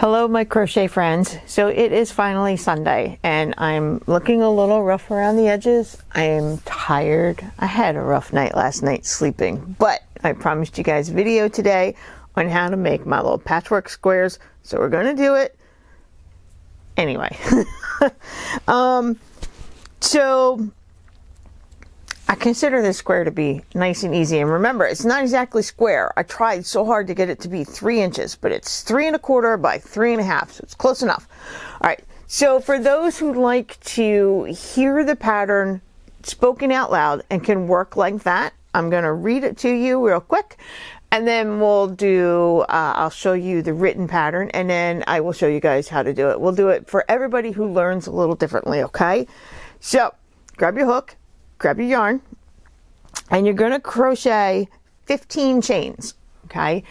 Hello my crochet friends. So it is finally Sunday and I'm looking a little rough around the edges. I am tired. I had a rough night last night sleeping, but I promised you guys a video today on how to make my little patchwork squares. So we're going to do it anyway. So I consider this square to be nice and easy. And remember, it's not exactly square. I tried so hard to get it to be 3 inches, but it's 3 1/4 by 3 1/2. So it's close enough. All right. So for those who like to hear the pattern spoken out loud and can work like that, I'm going to read it to you real quick. And then we'll do, I'll show you the written pattern and then I will show you guys how to do it. We'll do it for everybody who learns a little differently. Okay. So grab your hook. Grab your yarn and you're going to crochet 15 chains, okay?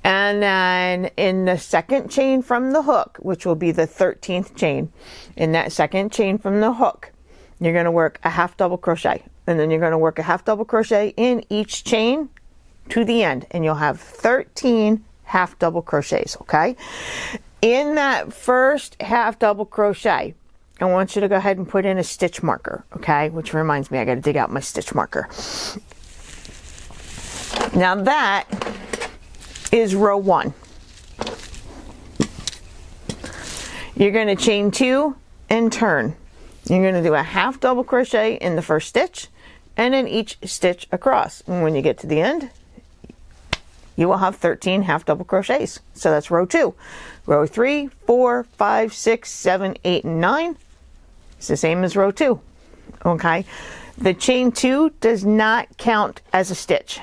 And then in the second chain from the hook, which will be the 13th chain, in that second chain from the hook, you're going to work a half double crochet, and then you're going to work a half double crochet in each chain to the end, and you'll have 13 half double crochets, okay? In that first half double crochet, I want you to go ahead and put in a stitch marker, okay? Which reminds me, I got to dig out my stitch marker. Now that is row 1. You're going to chain 2 and turn. You're going to do a half double crochet in the first stitch and in each stitch across. And when you get to the end, you will have 13 half double crochets. So that's row 2. Row 3, 4, 5, 6, 7, 8, and 9. It's the same as row 2. Okay. The chain 2 does not count as a stitch.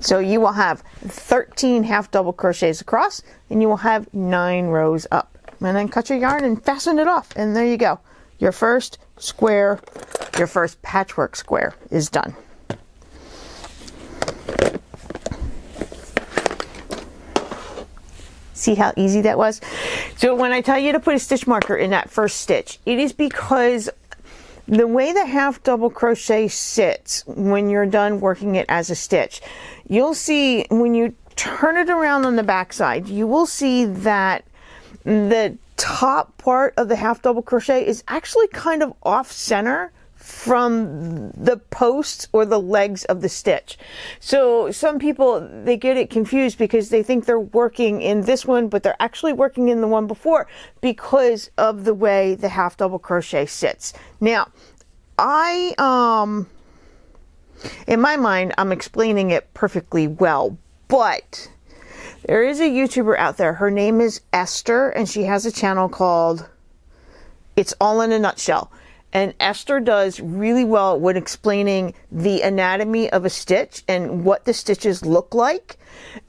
So you will have 13 half double crochets across and you will have 9 rows up. And then cut your yarn and fasten it off. And there you go. Your first square, your first patchwork square is done. See how easy that was? So when I tell you to put a stitch marker in that first stitch, it is because the way the half double crochet sits when you're done working it as a stitch, you'll see when you turn it around on the back side, you will see that the top part of the half double crochet is actually kind of off center from the posts or the legs of the stitch. So some people, they get it confused because they think they're working in this one, but they're actually working in the one before because of the way the half double crochet sits. Now, in my mind, I'm explaining it perfectly well, but there is a YouTuber out there. Her name is Esther, and she has a channel called It's All in a Nutshell. And Esther does really well when explaining the anatomy of a stitch and what the stitches look like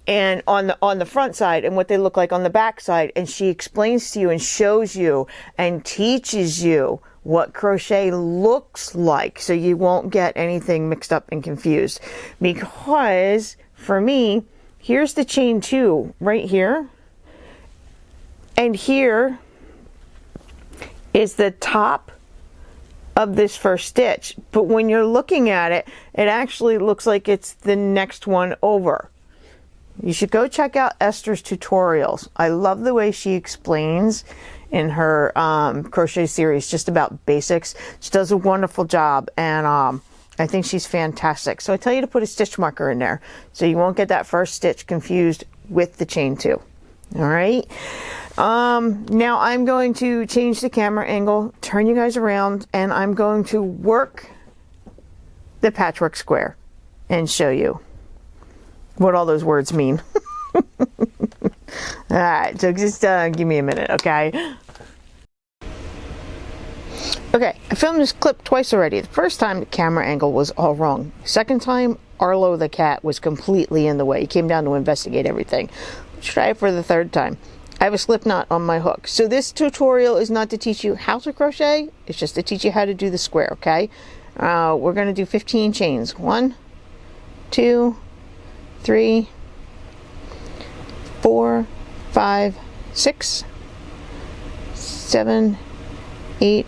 and on the front side and what they look like on the back side. And she explains to you and shows you and teaches you what crochet looks like so you won't get anything mixed up and confused. Because for me, here's the chain 2 right here. And here is the top of this first stitch, but when you're looking at it, it actually looks like it's the next one over. You should go check out Esther's tutorials. I love the way she explains in her crochet series just about basics. She does a wonderful job, and I think she's fantastic. So I tell you to put a stitch marker in there so you won't get that first stitch confused with the chain 2. All right. Now I'm going to change the camera angle, turn you guys around, and I'm going to work the patchwork square and show you what all those words mean. All right, so just give me a minute, okay? Okay, I filmed this clip twice already. The first time the camera angle was all wrong. Second time, Arlo the cat was completely in the way. He came down to investigate everything. Let's try it for the third time. I have a slip knot on my hook. So this tutorial is not to teach you how to crochet. It's just to teach you how to do the square, okay? We're going to do 15 chains. 1, 2, 3, 4, 5, 6, 7, 8,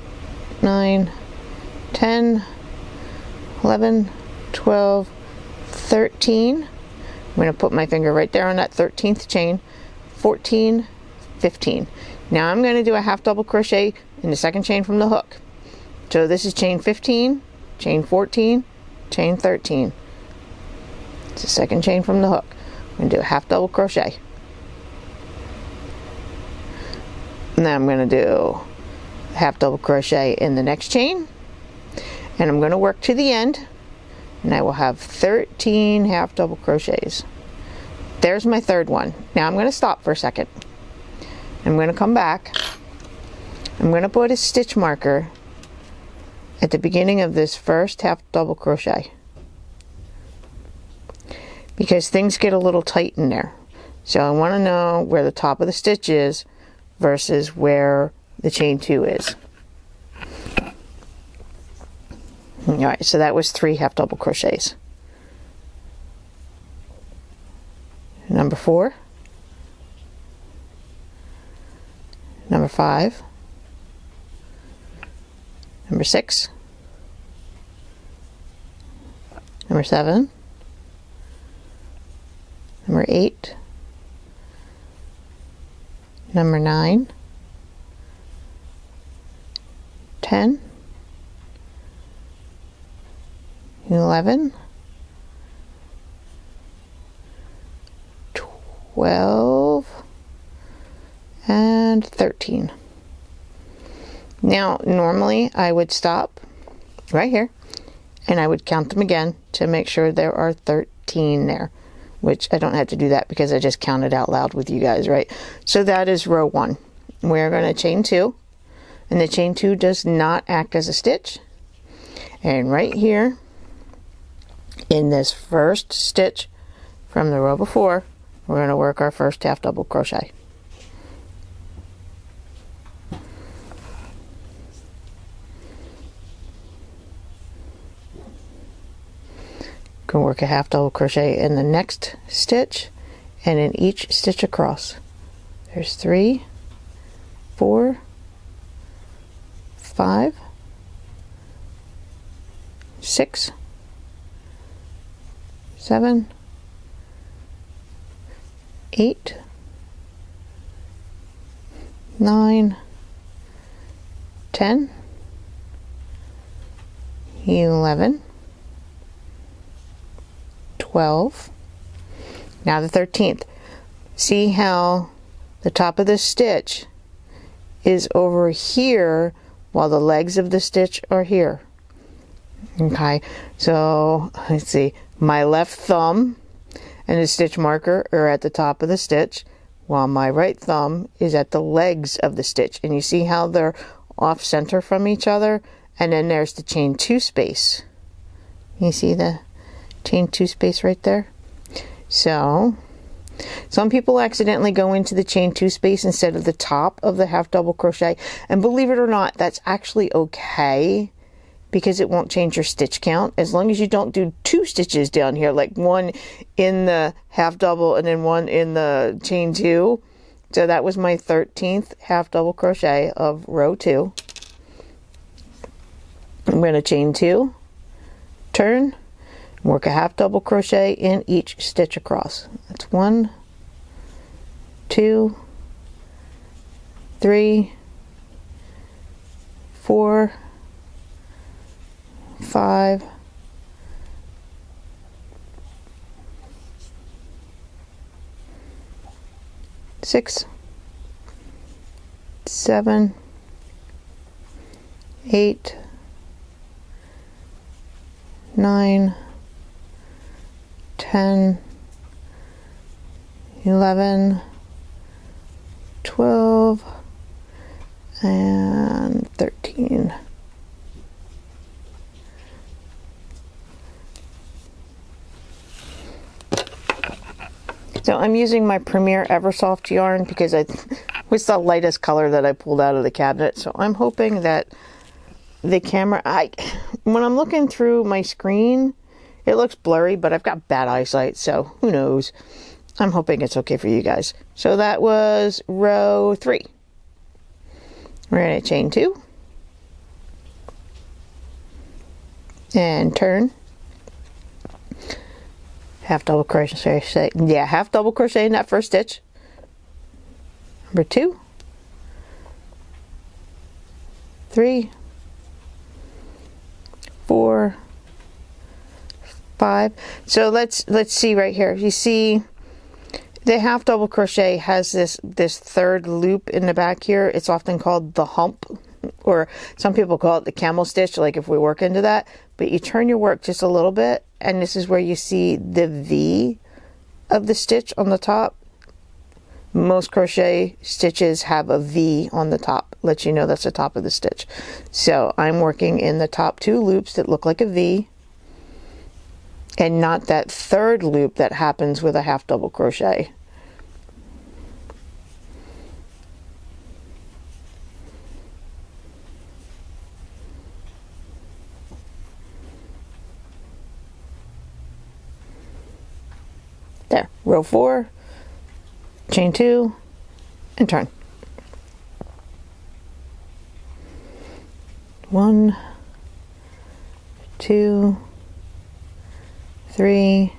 9, 10, 11, 12, 13. I'm going to put my finger right there on that 13th chain. 14, 15. Now I'm going to do a half double crochet in the second chain from the hook. So this is chain 15, chain 14, chain 13. It's the second chain from the hook. I'm going to do a half double crochet. And then I'm going to do half double crochet in the next chain, and I'm going to work to the end, and I will have 13 half double crochets. There's my third one. Now I'm going to stop for a second. I'm going to come back. I'm going to put a stitch marker at the beginning of this first half double crochet, because things get a little tight in there. So I want to know where the top of the stitch is versus where the chain 2 is. Alright, so that was 3 half double crochets. Number 4, number 5, number 6, number 7, number 8, number 9, 10, 11, 12, and 13. Now, normally I would stop right here and I would count them again to make sure there are 13 there, which I don't have to do that because I just counted out loud with you guys, right? So that is row 1. We're going to chain 2, and the chain 2 does not act as a stitch. And right here in this first stitch from the row before, we're going to work our first half double crochet. Going to work a half double crochet in the next stitch and in each stitch across. There's 3, 4, 5, 6, 7, 8, 9, 10, 11, 12. Now the 13th. See how the top of the stitch is over here while the legs of the stitch are here. Okay, so let's see, my left thumb and the stitch marker are at the top of the stitch while my right thumb is at the legs of the stitch. And you see how they're off center from each other? And then there's the chain 2 space. You see the chain 2 space right there? So some people accidentally go into the chain 2 space instead of the top of the half double crochet, and believe it or not, that's actually okay, because it won't change your stitch count as long as you don't do 2 stitches down here, like one in the half double and then one in the chain 2. So that was my 13th half double crochet of row 2. I'm going to chain 2, turn, work a half double crochet in each stitch across. That's 1, 2, 3, 4, 5, 6, 7, 8, 9, 10, 11, 12, and 13. So I'm using my Premier Eversoft yarn because it was the lightest color that I pulled out of the cabinet. So I'm hoping that the camera, when I'm looking through my screen, it looks blurry, but I've got bad eyesight, so who knows. I'm hoping it's okay for you guys. So that was row 3. We're going to chain 2 and turn, half double crochet, half double crochet in that first stitch, number 2, 3, 4, 5. So let's see right here. You see the half double crochet has this third loop in the back here. It's often called the hump, or some people call it the camel stitch, like if we work into that. But you turn your work just a little bit, and this is where you see the V of the stitch on the top. Most crochet stitches have a V on the top, lets you know that's the top of the stitch. So I'm working in the top 2 loops that look like a V, and not that third loop that happens with a half double crochet. There, row 4, chain 2, and turn. 1, 2, 3,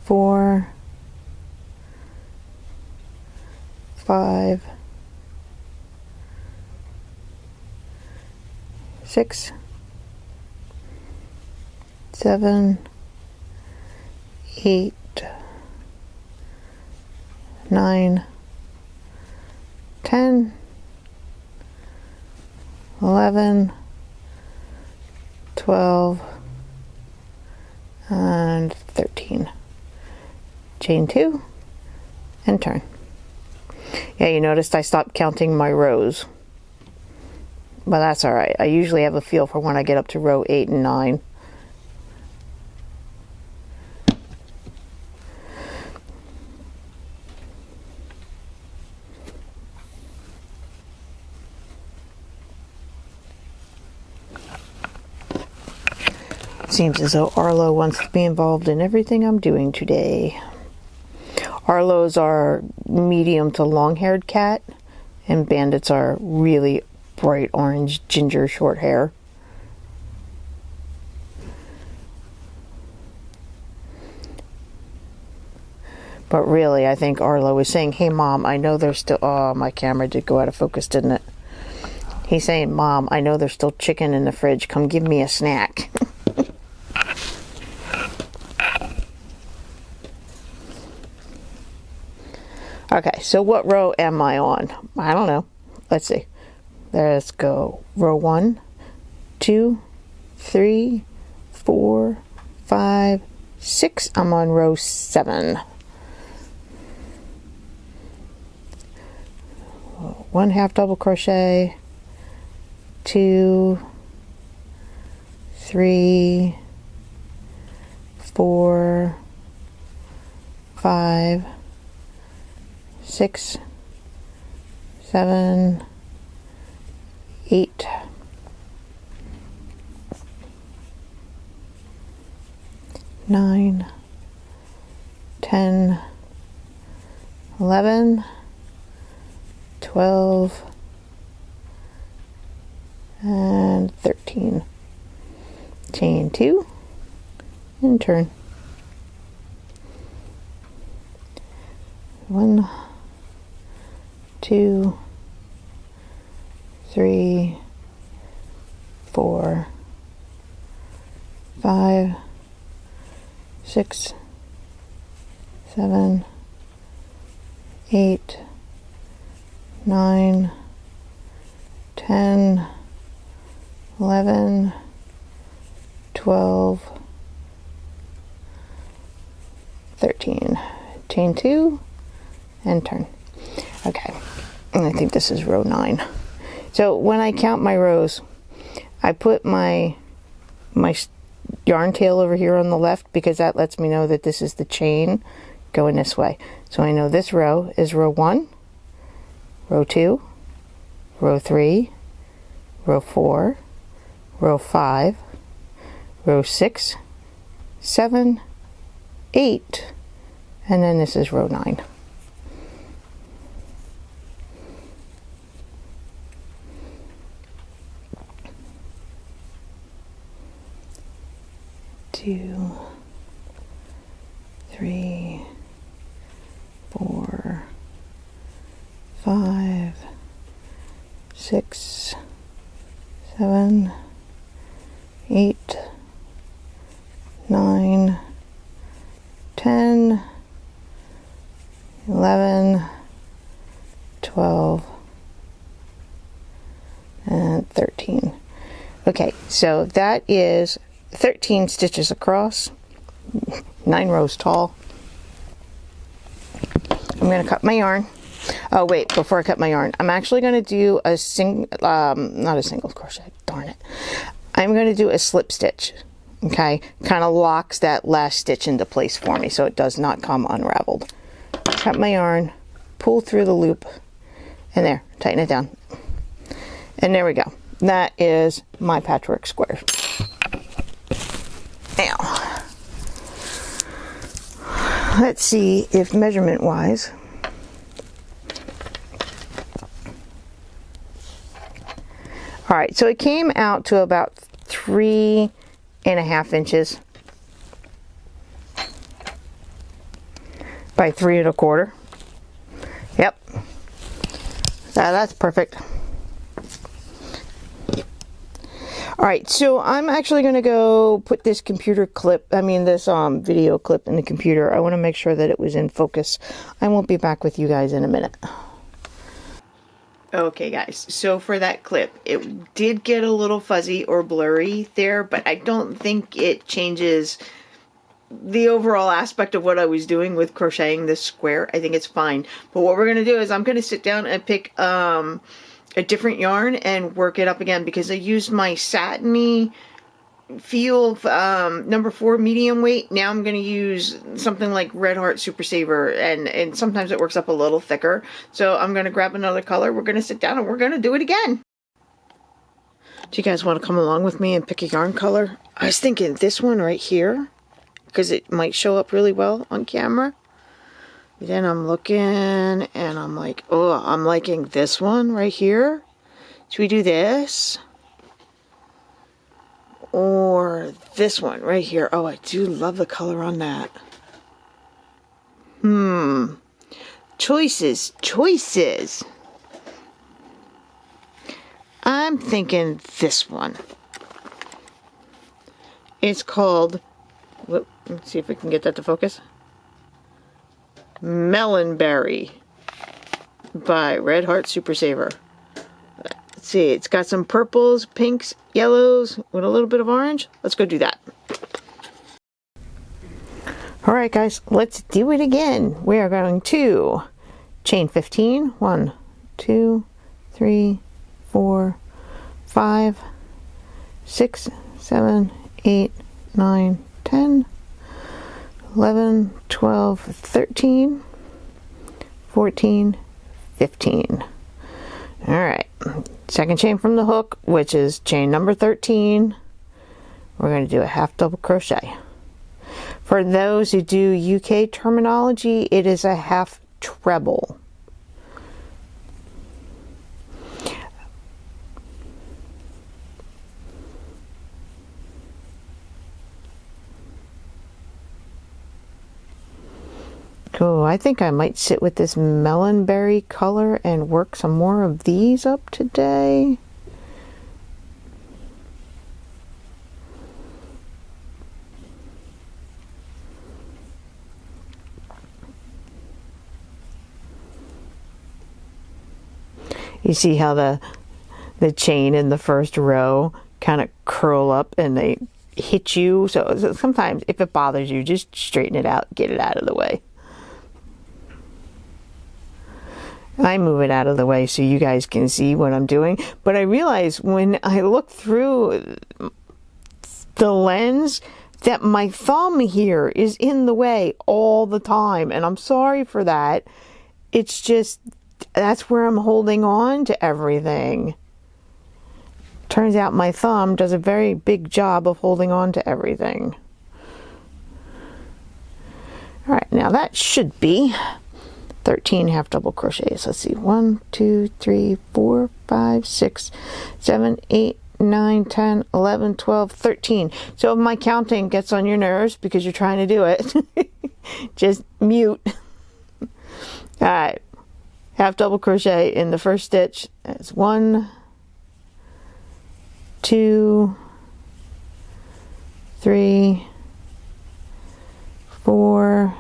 4, 5, 6, 7, 8, 9, 10, 11, 12, and 13. Chain 2 and turn. Yeah, you noticed I stopped counting my rows, but that's all right. I usually have a feel for when I get up to row 8 and 9. Seems as though Arlo wants to be involved in everything I'm doing today. Arlo's our medium to long-haired cat, and Bandit's are really bright orange ginger short hair. But really, I think Arlo is saying, hey Mom, I know there's still... Oh, my camera did go out of focus, didn't it? He's saying, Mom, I know there's still chicken in the fridge. Come give me a snack. Okay, so what row am I on? I don't know. Let's see. Let's go. Row 1, 2, 3, 4, 5, 6. I'm on row 7. 1 half double crochet, 2, 3, 4, 5, 6, 7, 8, 9, 10, 11, 12, and 13. Chain 2 and turn. 1, 2, 3, 4, 5, 6, 7, 8, 9, 10, 11, 12, 13. Chain 2 and turn. Okay, and I think this is row 9. So when I count my rows, I put my yarn tail over here on the left, because that lets me know that this is the chain going this way. So I know this row is row 1, row 2, row 3, row 4, row 5, row 6, 7, 8, and then this is row 9. Two, 3, 4, 5, 6, 7, 8, 9, 10, 11, 12, and 13. Okay, so that is 13 stitches across, 9 rows tall. I'm going to cut my yarn. Oh wait, before I cut my yarn, I'm actually going to do a not a single crochet, darn it. I'm going to do a slip stitch. Okay, kind of locks that last stitch into place for me so it does not come unraveled. Cut my yarn, pull through the loop, and there, tighten it down. And there we go. That is my patchwork square. Now, let's see if measurement wise, all right, so it came out to about 3.5 inches by 3.25. Yep, that's perfect. All right, so I'm actually going to go put this video clip in the computer. I want to make sure that it was in focus. I won't be back with you guys in a minute. Okay guys, so for that clip, it did get a little fuzzy or blurry there, but I don't think it changes the overall aspect of what I was doing with crocheting this square. I think it's fine. But what we're going to do is I'm going to sit down and pick a different yarn and work it up again, because I used my satiny feel number 4 medium weight. Now I'm going to use something like Red Heart Super Saver, and sometimes it works up a little thicker. So I'm going to grab another color. We're going to sit down and we're going to do it again. Do you guys want to come along with me and pick a yarn color? I was thinking this one right here, because it might show up really well on camera. Then I'm looking and I'm like, oh, I'm liking this one right here. Should we do this? Or this one right here? Oh, I do love the color on that. Choices, choices. I'm thinking this one. It's called, let's see if we can get that to focus. Melonberry by Red Heart Super Saver. Let's see, it's got some purples, pinks, yellows with a little bit of orange. Let's go do that. Alright guys, let's do it again. We are going to chain 15. 1, 2, 3, 4, 5, 6, 7, 8, 9, 10, 11, 12, 13, 14, 15. All right, second chain from the hook, which is chain number 13. We're going to do a half double crochet. For those who do UK terminology, it is a half treble. Cool. I think I might sit with this melonberry color and work some more of these up today. You see how the chain in the first row kind of curl up and they hit you. So sometimes if it bothers you, just straighten it out, get it out of the way. I move it out of the way so you guys can see what I'm doing. But I realize when I look through the lens that my thumb here is in the way all the time. And I'm sorry for that. It's just, that's where I'm holding on to everything. Turns out my thumb does a very big job of holding on to everything. All right, now that should be 13 half double crochets. Let's see, 1, 2, 3, 4, 5, 6, 7, 8, 9, 10, 11, 12, 13. So if my counting gets on your nerves because you're trying to do it, just mute. All right, half double crochet in the first stitch. That's 1, 2, 3, 4,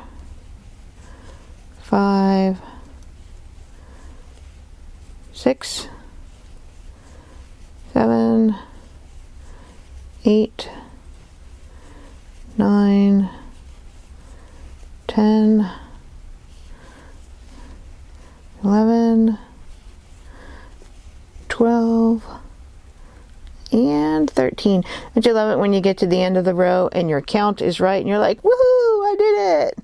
5, 6, 7, 8, 9, 10, 11, 12, and 13. Don't you love it when you get to the end of the row and your count is right and you're like, woohoo, I did it!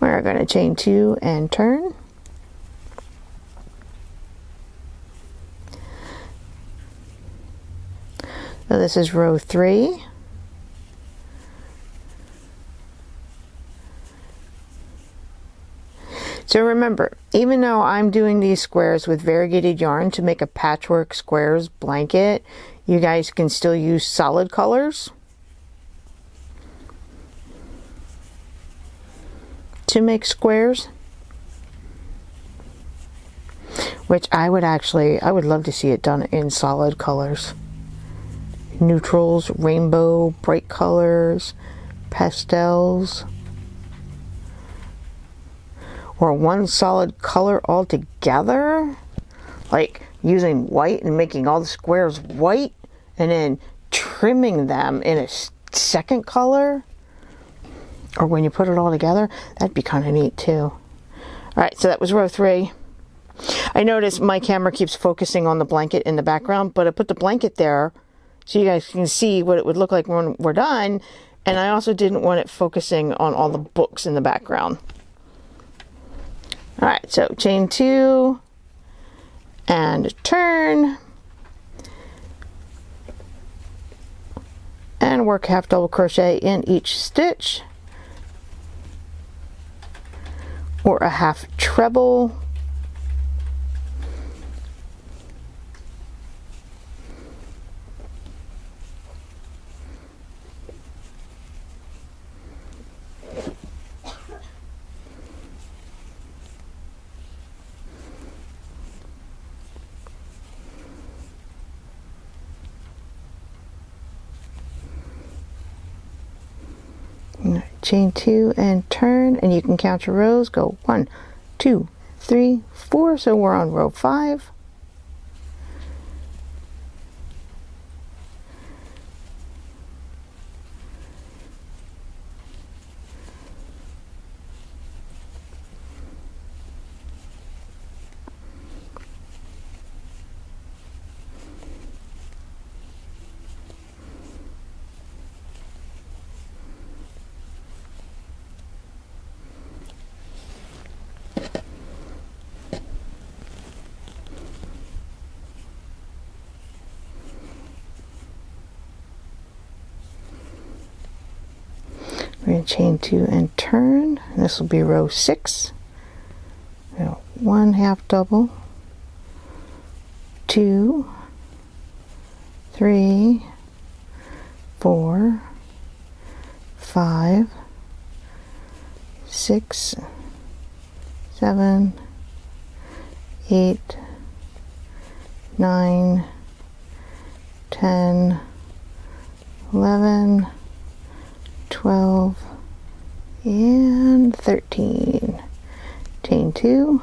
We're going to chain 2 and turn. So this is row 3. So remember, even though I'm doing these squares with variegated yarn to make a Patchwork Squares blanket, you guys can still use solid colors to make squares, which I would love to see it done in solid colors. Neutrals, rainbow, bright colors, pastels, or one solid color altogether, like using white and making all the squares white and then trimming them in a second color, or when you put it all together, that'd be kind of neat too. All right, so that was row 3. I noticed my camera keeps focusing on the blanket in the background, but I put the blanket there so you guys can see what it would look like when we're done, and I also didn't want it focusing on all the books in the background. All right, so chain 2 and turn and work half double crochet in each stitch, or a half treble. Chain 2 and turn, and you can count your rows. Go 1, 2, 3, 4. So we're on row 5. We're going to chain 2 and turn. And this will be row 6. Now, 1 half double, 2, 3, 4, 5, 6, 7, 8, 9, 10, 11, 12, and 13. Chain 2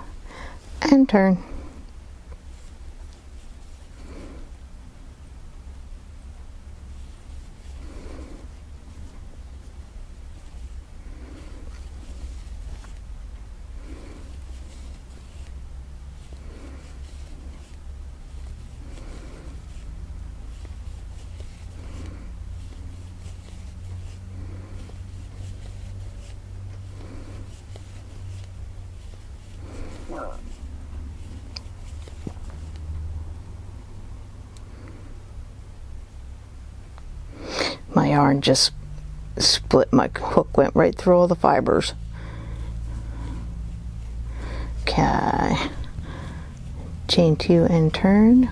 and turn. My yarn just split, my hook went right through all the fibers. Okay, chain 2 and turn.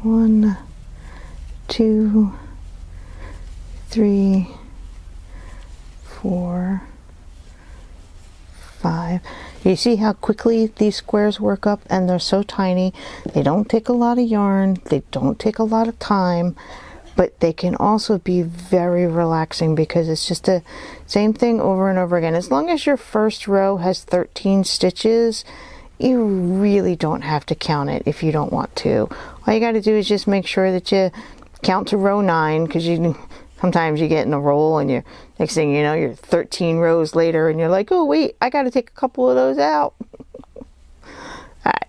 1, 2, 3, 4, 5. You see how quickly these squares work up, and they're so tiny. They don't take a lot of yarn, they don't take a lot of time, but they can also be very relaxing because it's just the same thing over and over again. As long as your first row has 13 stitches, you really don't have to count it if you don't want to. All you got to do is just make sure that you count to row 9, because sometimes you get in a roll and next thing you know, you're 13 rows later and you're like, oh wait, I got to take a couple of those out. Alright,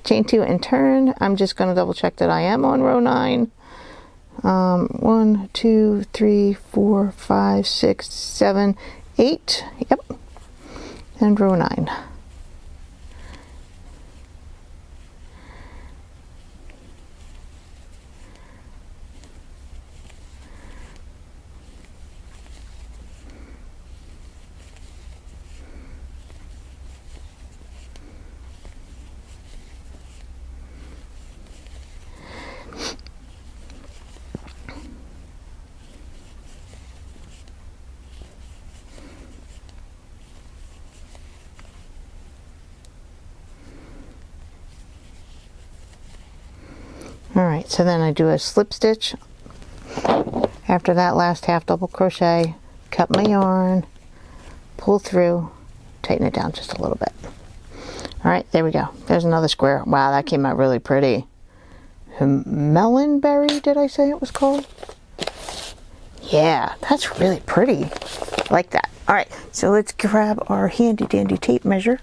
chain 2 and turn. I'm just going to double check that I am on row 9. 1, 2, 3, 4, 5, 6, 7, 8. Yep. And row 9. Alright, so then I do a slip stitch after that last half double crochet, cut my yarn, pull through, tighten it down just a little bit. Alright, there we go. There's another square. Wow, that came out really pretty. Melon berry, did I say it was called? Yeah, that's really pretty. I like that. Alright, so let's grab our handy dandy tape measure.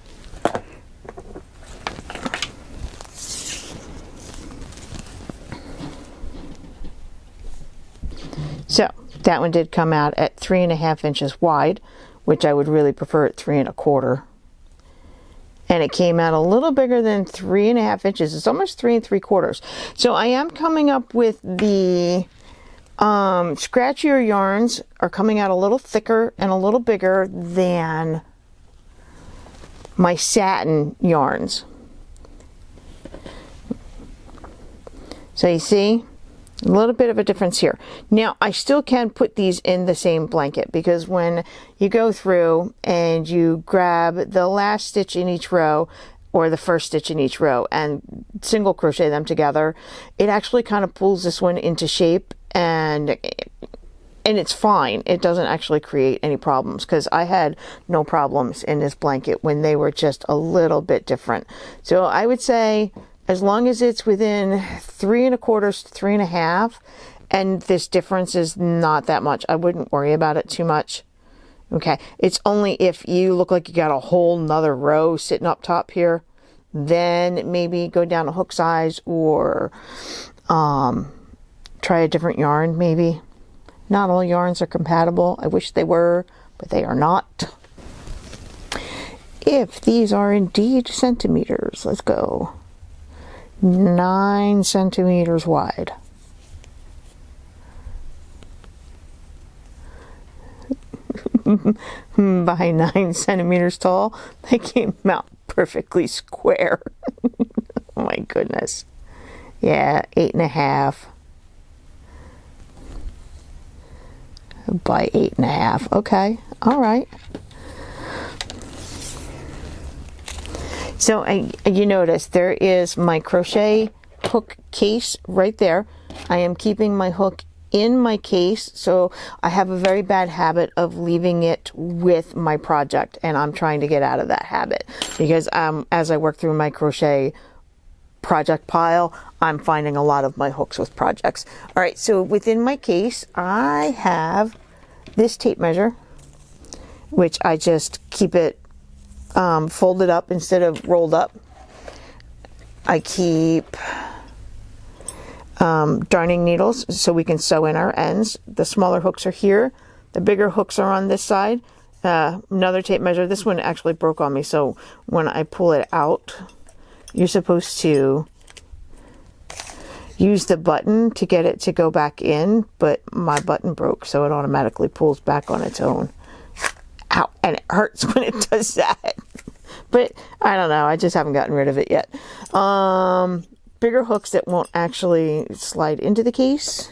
So that one did come out at 3.5 inches wide, which I would really prefer at 3.25. And it came out a little bigger than 3.5 inches. It's almost 3 3/4. So I am coming up with the scratchier yarns are coming out a little thicker and a little bigger than my satin yarns. So you see? A little bit of a difference here. Now, I still can put these in the same blanket, because when you go through and you grab the last stitch in each row or the first stitch in each row and single crochet them together, it actually kind of pulls this one into shape, and it's fine. It doesn't actually create any problems, because I had no problems in this blanket when they were just a little bit different. So I would say, as long as it's within 3 1/4 to 3.5, and this difference is not that much, I wouldn't worry about it too much. Okay, it's only if you look like you got a whole nother row sitting up top here, then maybe go down a hook size, or try a different yarn maybe. Not all yarns are compatible. I wish they were, but they are not. If these are indeed centimeters, let's go. 9 centimeters wide. By 9 centimeters tall, they came out perfectly square. Oh my goodness. Yeah, 8.5 by 8.5. Okay, all right. So you notice there is my crochet hook case right there. I am keeping my hook in my case, so I have a very bad habit of leaving it with my project, and I'm trying to get out of that habit, because as I work through my crochet project pile, I'm finding a lot of my hooks with projects. All right, so within my case, I have this tape measure, which I just keep it folded up instead of rolled up. I keep darning needles so we can sew in our ends. The smaller hooks are here. The bigger hooks are on this side. Another tape measure. This one actually broke on me, so when I pull it out, you're supposed to use the button to get it to go back in, but my button broke, so it automatically pulls back on its own. Ow, and it hurts when it does that. But I don't know, I just haven't gotten rid of it yet. bigger hooks that won't actually slide into the case,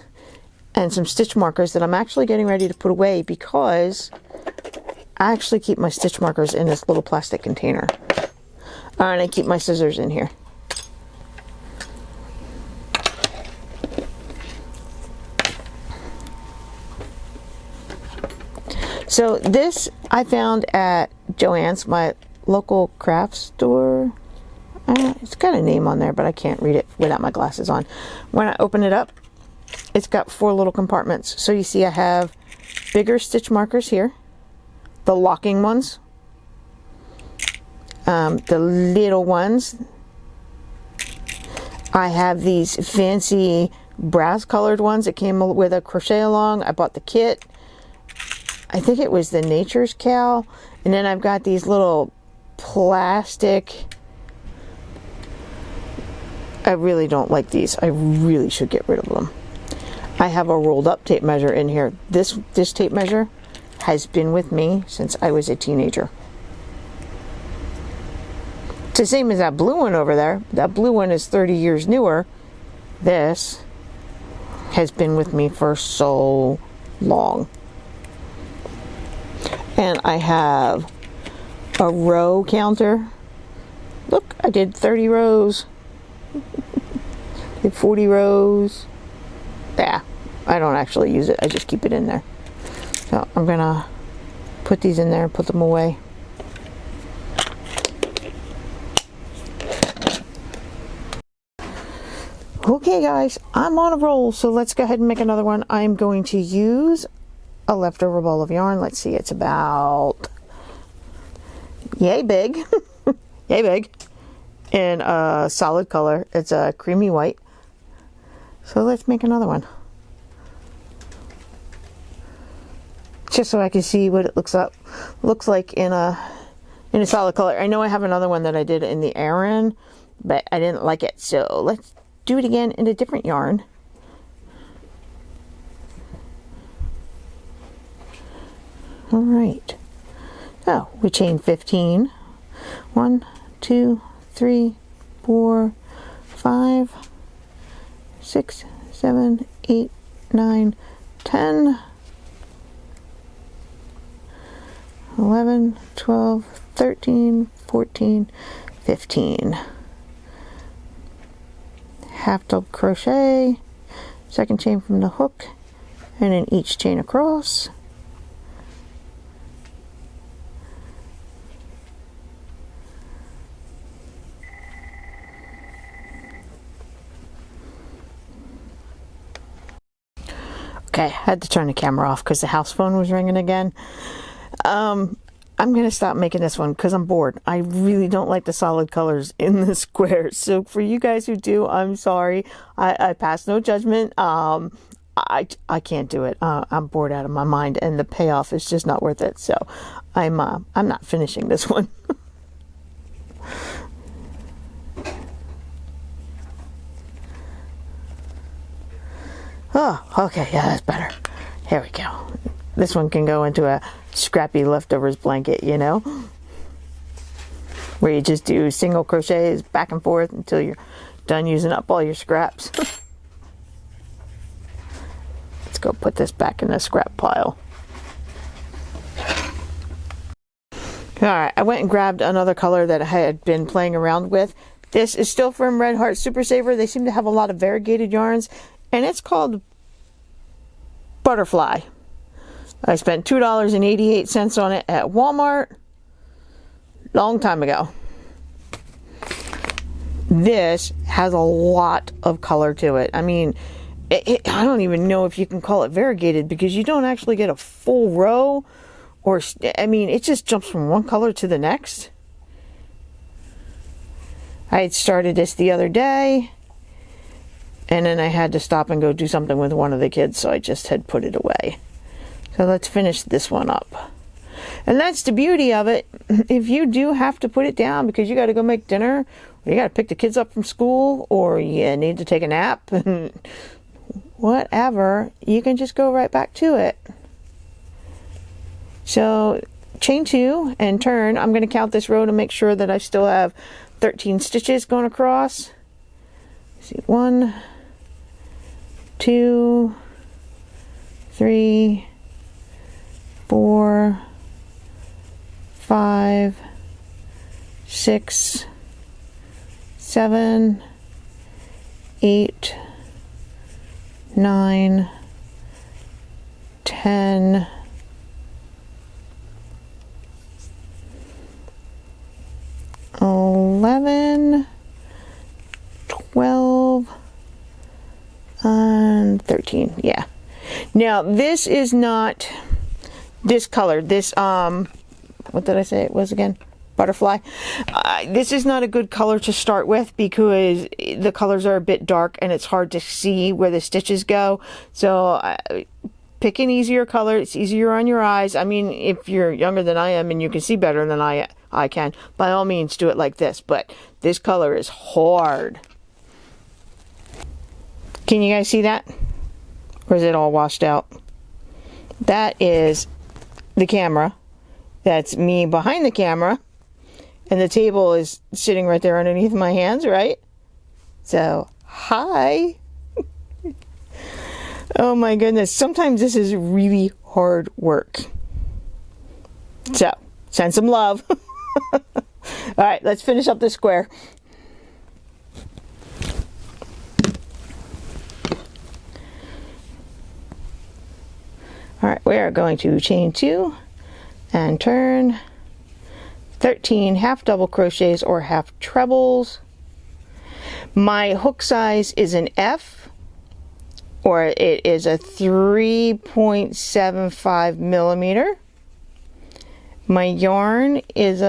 and some stitch markers that I'm actually getting ready to put away because I actually keep my stitch markers in this little plastic container. And I keep my scissors in here. So this I found at Joann's, my local craft store. It's got a name on there, but I can't read it without my glasses on. When I open it up, it's got 4 little compartments. So you see I have bigger stitch markers here, the locking ones, the little ones. I have these fancy brass colored ones that came with a crochet along. I bought the kit. I think it was the Nature's Cow. And then I've got these little plastic. I really don't like these. I really should get rid of them. I have a rolled up tape measure in here. This tape measure has been with me since I was a teenager. It's the same as that blue one over there. That blue one is 30 years newer. This has been with me for so long. And I have a row counter. Look, I did 30 rows. Did 40 rows. Yeah, I don't actually use it. I just keep it in there. So I'm gonna put these in there, put them away. Okay guys, I'm on a roll, so let's go ahead and make another one. I'm going to use a leftover ball of yarn. Let's see, it's about yay big. Yay big. In a solid color. It's a creamy white. So let's make another one. Just so I can see what it looks like in a solid color. I know I have another one that I did in the Aran, but I didn't like it. So let's do it again in a different yarn. All right. So we chain 15. 1, 2, 3, 4, 5, 6, 7, 8, 9, 10, 11, 12, 13, 14, 15. Half double crochet, second chain from the hook, and then each chain across. Okay, I had to turn the camera off because the house phone was ringing again. I'm going to stop making this one because I'm bored. I really don't like the solid colors in the squares. So for you guys who do, I'm sorry. I pass no judgment. I can't do it. I'm bored out of my mind, and the payoff is just not worth it. So I'm not finishing this one. Oh, okay, yeah, that's better. Here we go. This one can go into a scrappy leftovers blanket, you know, where you just do single crochets back and forth until you're done using up all your scraps. Let's go put this back in the scrap pile. Alright, I went and grabbed another color that I had been playing around with. This is still from Red Heart Super Saver. They seem to have a lot of variegated yarns, and it's called Butterfly. I spent $2.88 on it at Walmart long time ago. This has a lot of color to it. I mean, I don't even know if you can call it variegated because you don't actually get a full row, or I mean, it just jumps from one color to the next. I had started this the other day, and then I had to stop and go do something with one of the kids, so I just had put it away. So let's finish this one up. And that's the beauty of it. If you do have to put it down because you got to go make dinner, or you got to pick the kids up from school, or you need to take a nap, and whatever, you can just go right back to it. So chain 2 and turn. I'm going to count this row to make sure that I still have 13 stitches going across. see, 1, 2, 3, 4, 5, 6, 7, 8, 9, 10, 11, 12, and 13. Yeah. Now this is not this color. This what did I say it was again? Butterfly. This is not a good color to start with because the colors are a bit dark and it's hard to see where the stitches go. So pick an easier color. It's easier on your eyes. I mean, if you're younger than I am and you can see better than I can, by all means do it like this. But this color is hard. Can you guys see that? Or is it all washed out? That is the camera. That's me behind the camera. And the table is sitting right there underneath my hands, right? So, hi. Oh my goodness. Sometimes this is really hard work. So, send some love. All right, let's finish up this square. All right, we are going to chain 2 and turn 13 half double crochets or half trebles. My hook size is an F, or it is a 3.75 millimeter. My yarn is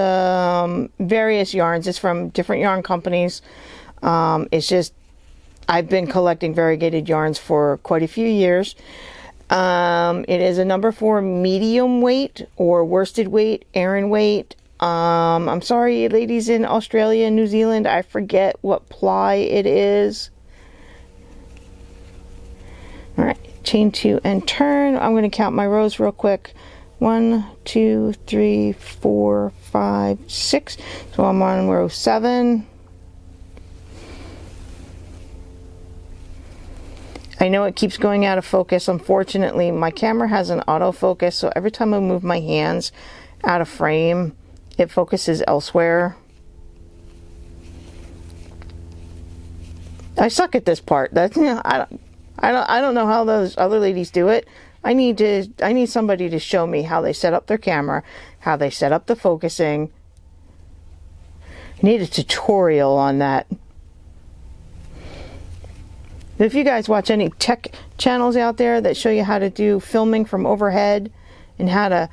various yarns. It's from different yarn companies. It's just I've been collecting variegated yarns for quite a few years. It is a number 4 medium weight or worsted weight, Aran weight. I'm sorry, ladies in Australia and New Zealand, I forget what ply it is. All right, chain 2 and turn. I'm going to count my rows real quick. 1, 2, 3, 4, 5, 6. So I'm on row 7. I know it keeps going out of focus. Unfortunately, my camera has an autofocus, so every time I move my hands out of frame, it focuses elsewhere. I suck at this part. That's, you know, I don't know how those other ladies do it. I need somebody to show me how they set up their camera, how they set up the focusing. I need a tutorial on that. If you guys watch any tech channels out there that show you how to do filming from overhead and how to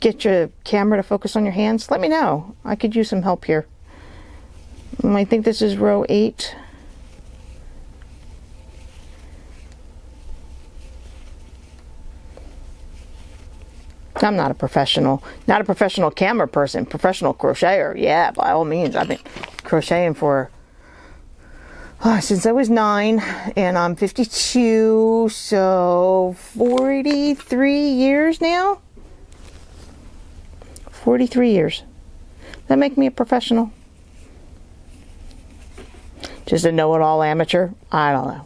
get your camera to focus on your hands, let me know. I could use some help here. I think this is row 8. I'm not a professional camera person, professional crocheter. Yeah, by all means. I've been crocheting for since I was 9, and I'm 52, so 43 years now. 43 years. Does that make me a professional? Just a know-it-all amateur? I don't know.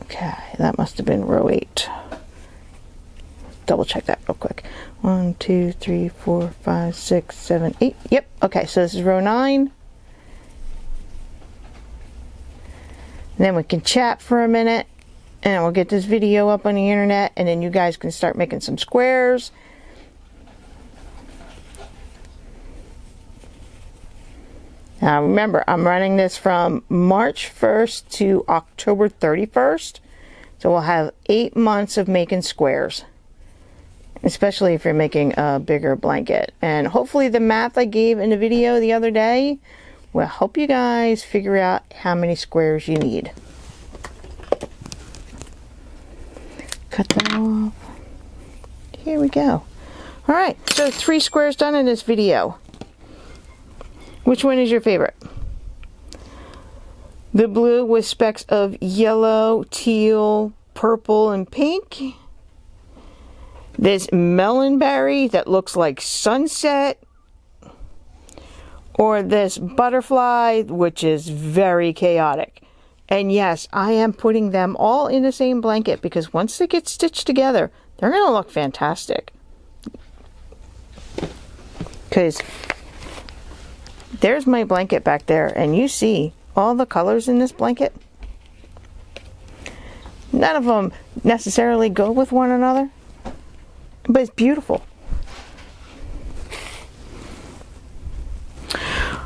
Okay, that must have been row 8. Double check that real quick. 1, 2, 3, 4, 5, 6, 7, 8. Yep, okay, so this is row 9. Then we can chat for a minute, and we'll get this video up on the internet, and then you guys can start making some squares. Now remember, I'm running this from March 1st to October 31st, so we'll have 8 months of making squares, especially if you're making a bigger blanket. And hopefully the math I gave in the video the other day will help you guys figure out how many squares you need. Cut that off. Here we go. All right, so 3 squares done in this video. Which one is your favorite? The blue with specks of yellow, teal, purple, and pink. this melonberry that looks like sunset, or this butterfly, which is very chaotic. And yes, I am putting them all in the same blanket because once they get stitched together, they're going to look fantastic. Because there's my blanket back there, and you see all the colors in this blanket. None of them necessarily go with one another, but it's beautiful.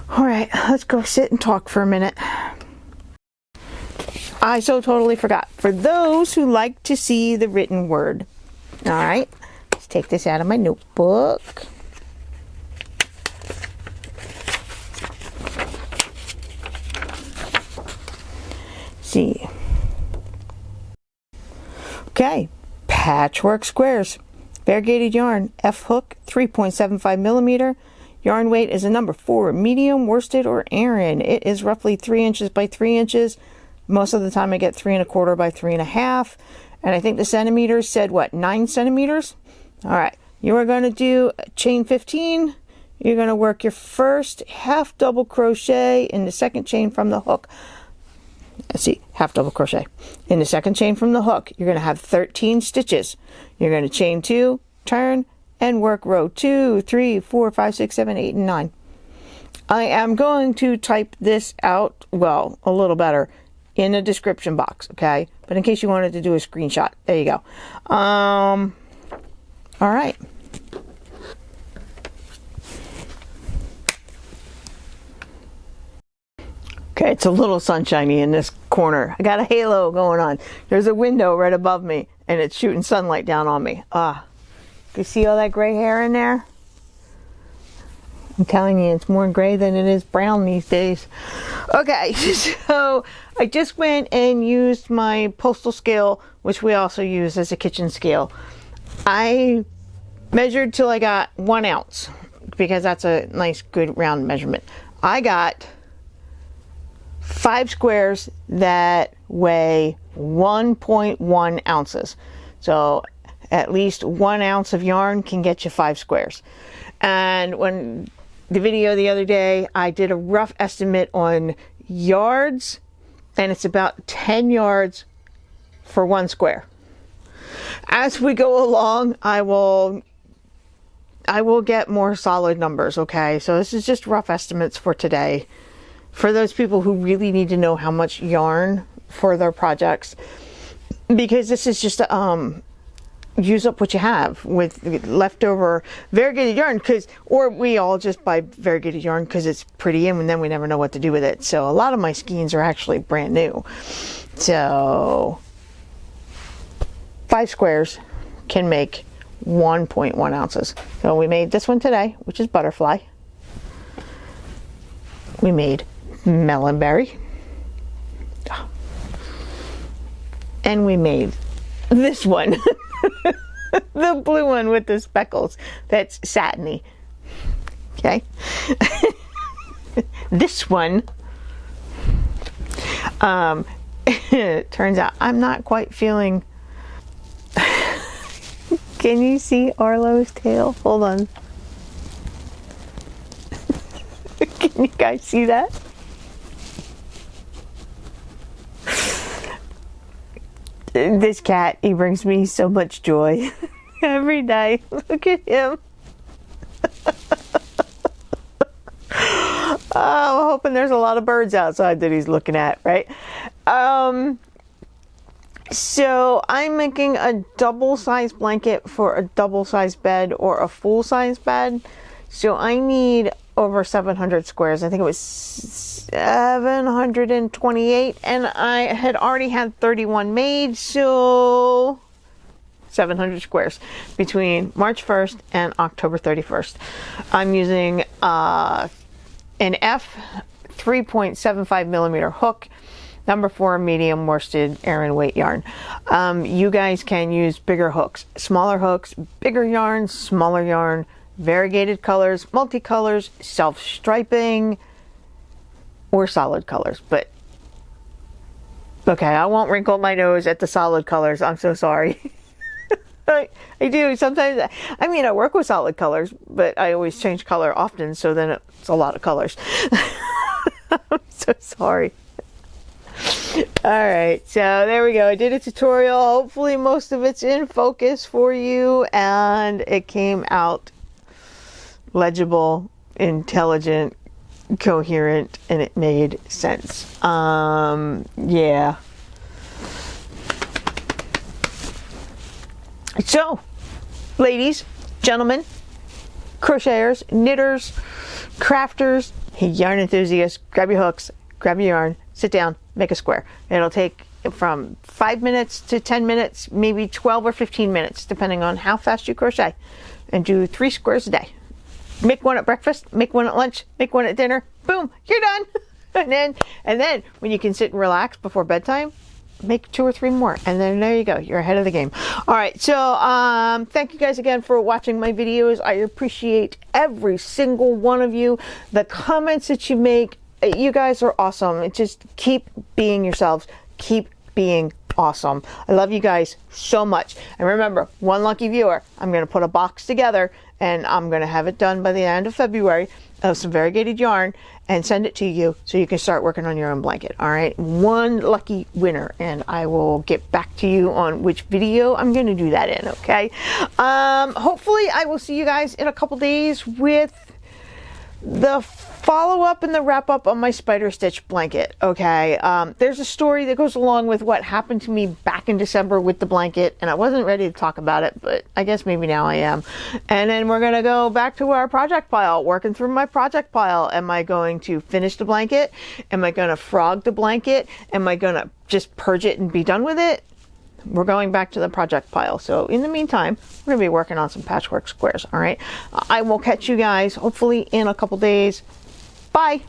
All right, let's go sit and talk for a minute. I so totally forgot. For those who like to see the written word. All right, let's take this out of my notebook. See. Okay, Patchwork Squares. Variegated yarn, F hook, 3.75 millimeter. Yarn weight is a number 4, medium, worsted, or Aran. It is roughly 3 inches by 3 inches. Most of the time I get 3 1/4 by 3 1/2. And I think the centimeters said, what, 9 centimeters? All right, you are going to do chain 15. You're going to work your first half double crochet in the second chain from the hook. Let's see, half double crochet. In the second chain from the hook, you're going to have 13 stitches. You're going to chain 2, turn, and work row 2, 3, 4, 5, 6, 7, 8, and 9. I am going to type this out, well, a little better, in the description box, okay? But in case you wanted to do a screenshot, there you go. All right. Okay, it's a little sunshiny in this corner. I got a halo going on. There's a window right above me, and it's shooting sunlight down on me. You see all that gray hair in there? I'm telling you, it's more gray than it is brown these days. Okay, so I just went and used my postal scale, which we also use as a kitchen scale. I measured till I got 1 ounce, because that's a nice, good round measurement. I got 5 squares that weigh 1.1 ounces. So at least 1 ounce of yarn can get you 5 squares. And when the video the other day, I did a rough estimate on yards, and it's about 10 yards for 1 square. As we go along, I will get more solid numbers, okay? So this is just rough estimates for today. For those people who really need to know how much yarn for their projects, because this is just use up what you have with leftover variegated yarn, or we all just buy variegated yarn because it's pretty, and then we never know what to do with it. So a lot of my skeins are actually brand new. So 5 squares can make 1.1 ounces. So we made this one today, which is butterfly. We made melonberry. And we made this one. The blue one with the speckles. That's satiny. Okay. This one, it turns out I'm not quite feeling. Can you see Arlo's tail? Hold on. Can you guys see that? This cat, he brings me so much joy every day. Look at him. I'm hoping there's a lot of birds outside that he's looking at, right? So I'm making a double-size blanket for a double-size bed or a full-size bed. So I need over 700 squares. I think it was 728, and I had already had 31 made, so 700 squares between March 1st and October 31st. I'm using an F 3.75 millimeter hook, number 4 medium worsted Aran weight yarn. You guys can use bigger hooks, smaller hooks, bigger yarn, smaller yarn, variegated colors, multicolors, self-striping, or solid colors. But okay, I won't wrinkle my nose at the solid colors. I'm so sorry. I do sometimes. I mean, I work with solid colors, but I always change color often, so then it's a lot of colors. I'm so sorry. All right, so there we go. I did a tutorial. Hopefully most of it's in focus for you, and it came out legible, intelligent, coherent, and it made sense. Yeah. So, ladies, gentlemen, crocheters, knitters, crafters, yarn enthusiasts, grab your hooks, grab your yarn, sit down, make a square. It'll take from 5 minutes to 10 minutes, maybe 12 or 15 minutes, depending on how fast you crochet, and do 3 squares a day. Make one at breakfast, make one at lunch, make one at dinner. Boom, you're done. and then when you can sit and relax before bedtime, make 2 or 3 more, and then there you go, you're ahead of the game. All right, so thank you guys again for watching my videos. I appreciate every single one of you. The comments that you make, you guys are awesome. Just keep being yourselves, keep being awesome. I love you guys so much. And remember, one lucky viewer, I'm going to put a box together, and I'm going to have it done by the end of February of some variegated yarn and send it to you so you can start working on your own blanket. All right, one lucky winner, and I will get back to you on which video I'm going to do that in. Okay, hopefully I will see you guys in a couple days with the follow-up and the wrap-up on my spider stitch blanket. Okay, there's a story that goes along with what happened to me back in December with the blanket, and I wasn't ready to talk about it, but I guess maybe now I am. And then we're gonna go back to our project pile, working through my project pile. Am I going to finish the blanket? Am I gonna frog the blanket? Am I gonna just purge it and be done with it? We're going back to the project pile. So in the meantime, we're going to be working on some patchwork squares. All right. I will catch you guys hopefully in a couple days. Bye.